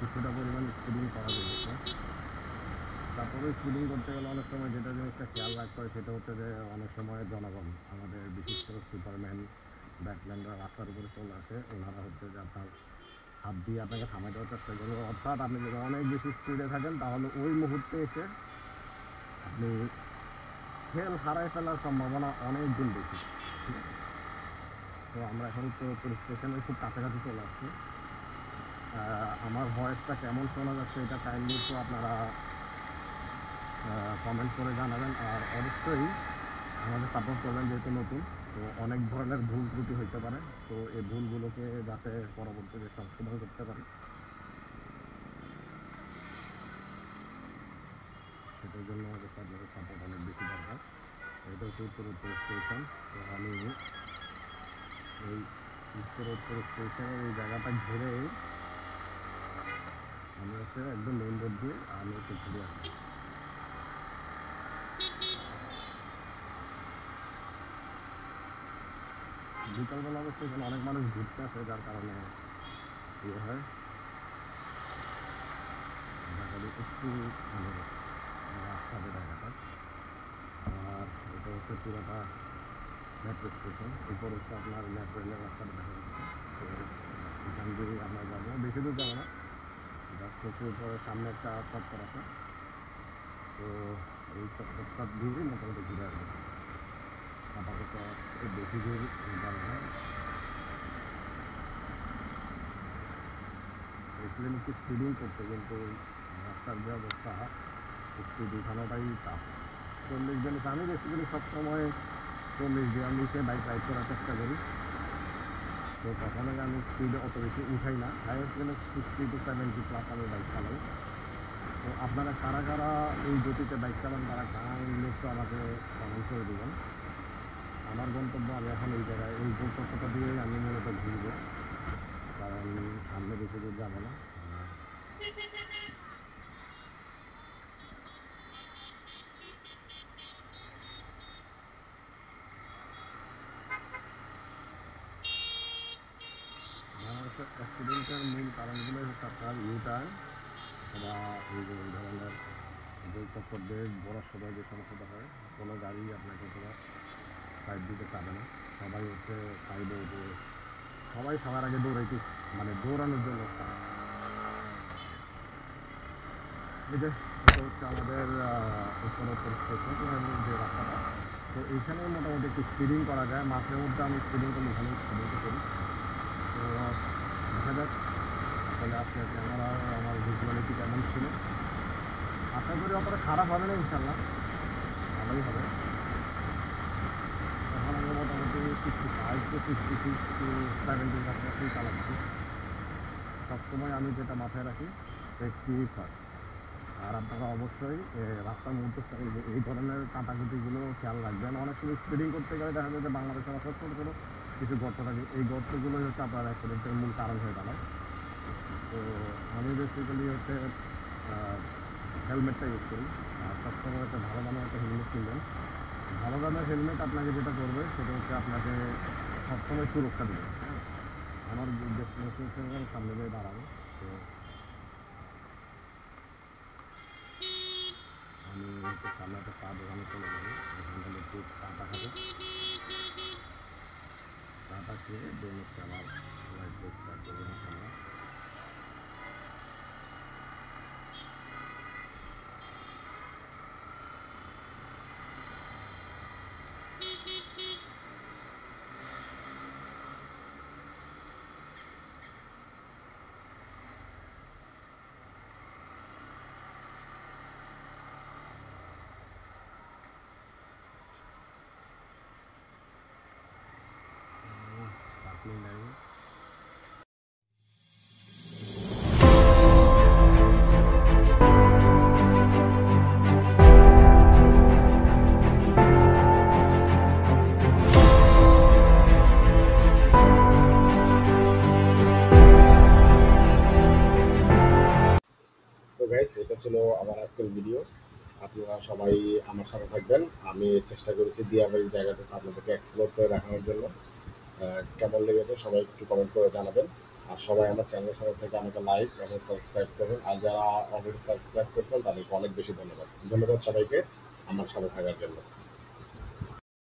কিছুটা পরিমাণ স্পিডিং করা যেতেছে। তারপরে স্পিডিং করতে গেলে অনেক সময় যেটা জিনিসটা খেয়াল রাখতে হয় সেটা হচ্ছে যে অনেক সময় জনগণ আমাদের বিশেষ করে সুপারম্যান ব্যাটম্যানরা রাস্তার উপরে চলে আসে, ওনারা হচ্ছে যে আপনার হাত দিয়ে আপনাকে থামাই দেওয়ার চেষ্টা করবে। অর্থাৎ আপনি যদি অনেক বেশি স্পিডে থাকেন তাহলে ওই মুহূর্তে এসে আপনি খেল হারাই ফেলার সম্ভাবনা অনেক গুণ বেশি। ঠিক আছে, তো আমরা এখন উত্তর স্টেশনের খুব কাছাকাছি চলে আসছি। আমার ভয়েসটা কেমন শোনা যাচ্ছে এটা কাইন্ডলি একটু আপনারা কমেন্ট করে জানাবেন। আর অবশ্যই আমাদের সাপোর্ট করবেন, যেহেতু নতুন তো অনেক ধরনের ভুল ত্রুটি হইতে পারে, তো এই ভুলগুলোকে যাতে পরবর্তীতে সংশোধন করতে পারি সেটার জন্য অবশ্যই আপনাদের সাপোর্ট অনেক বেশি দরকার। এটা হচ্ছে উত্তর স্টেশন। তো আমি এই উত্তর স্টেশনের এই জায়গাটা ঘুরেই আমি হচ্ছে একদম মেইন রোড দিয়ে আমি একটু ঘুরে আসছি। বিকালবেলা অবশ্যই এখানে অনেক মানুষ ঘুরতে আসে, যার কারণে ইয়ে হয় জায়গাটা একটু মানে রাস্তাতে জায়গাটা। আর এটা হচ্ছে পুরোটা মেট্রো স্টেশন, উপর হচ্ছে আপনার মেট্রো রেলের রাস্তাটা দেখা যাচ্ছে। তো এখান দিয়ে আমরা যাবো, বেশি দূর যাবো না, জাস্ট হচ্ছে উপরে সামনে একটা চত্বর আছে, তো এই চত্বরটা দিয়ে মোটামুটি ঘুরে আসবো। আপাতত খুব বেশি দূর যাবো না। এক্সিলেন্ট একটু স্পিডিং করতে, কিন্তু রাস্তার যে অবস্থা স্পিড উঠানোটাই টাফ। 40 বিয়াল্লিশ, আমি বেসিক্যালি সবসময় 40 42-এ বাইক রাইড করার চেষ্টা করি। তো কখনোই আমি স্পিড অত বেশি উঠাই না, হাইয়েস্ট গেলে 60 to 70+ আমি বাইক চালাই। তো আপনারা কারা কারা এই গতিতে বাইক চালান তারা কাইন্ডলি একটু আমাকে কমেন্ট করে দেবেন। আমার গন্তব্য, আমি এখন এই জায়গায় এই গোলচত্বরটা দিয়েই আমি মূলত ঘুরবো, কারণ সামনে বেশি দূর যাবো না। বাংলাদেশের অ্যাক্সিডেন্টের মূল কারণগুলোই হচ্ছে আপনার ইউটার্ন অথবা এই যে এই ধরনের গোল চক্কর দিয়ে ঘোরার সময় যে সমস্যাটা হয়, কোনো গাড়ি আপনাকে কোনো সাইড দিতে চাবে না। সবাই হচ্ছে চাইবে যে সবাই সবার আগে দৌড়াইতে, মানে দৌড়ানোর জন্য চায়। এই যে এটা হচ্ছে আমাদের উত্তর স্টেশন যে রাস্তাটা, তো এইখানে মোটামুটি একটু স্পিডিং করা যায়। মাঠের মধ্যে আমি স্পিডিং করলে এখানে স্পিডিংটা করি। তো দেখা যাক আসলে আজকে ক্যামেরার আমার ভিজুয়ালিটি কেমন ছিল। আশা করি অতটা খারাপ হবে না, ইনশাল্লাহ ভালোই হবে। এখন আমি মোটামুটি 65 to 66 to 70 কাছাকাছি চালাচ্ছি। সবসময় আমি যেটা মাথায় রাখি, সেফটি ফার্স্ট। আর আপনারা অবশ্যই রাস্তার মধ্যে এই ধরনের কাটাকুটিগুলো খেয়াল রাখবেন। অনেক সময় স্পিডিং করতে গেলে দেখা যায় যে বাংলাদেশের রাস্তায় ছোটো ছোটো কিছু গর্ত থাকে, এই গর্তগুলোই হচ্ছে আপনার অ্যাক্সিডেন্টের মূল কারণ হয়ে দাঁড়ায়। তো আমি বেসিক্যালি হচ্ছে হেলমেটটা ইউজ করি। আর সবসময় একটা ভালো দামের একটা হেলমেট কিনবেন। ভালো দামের হেলমেট আপনাকে যেটা করবে সেটা হচ্ছে আপনাকে সবসময় সুরক্ষা দেবে। হ্যাঁ, আমার ডেস্টিনেশনের সামনে দিয়ে দাঁড়াবো, তো আমি হচ্ছে সামনে একটা চা দোকানে চলে যাবো, এখান থেকে একটু চাটা খাবো। চাটা খেয়ে দেন হচ্ছে আবার রাইডটা স্টার্ট করবো ইনশাল্লাহ। Parking line. তো গাইস, এটা ছিল আমার আজকের ভিডিও। আপনারা সবাই আমার সাথে থাকবেন। আমি চেষ্টা করেছি দিয়াবাড়ি জায়গাটা আপনাদেরকে এক্সপ্লোর করে দেখানোর জন্য। কেমন লেগেছে সবাই একটু কমেন্ট করে জানাবেন। আর সবাই আমার চ্যানেলের সাথে থেকে আমাকে লাইক এবং সাবস্ক্রাইব করবেন। আর যারা অলরেডি সাবস্ক্রাইব করেছেন তাদেরকে অনেক বেশি ধন্যবাদ। ধন্যবাদ সবাইকে আমার সাথে থাকার জন্য।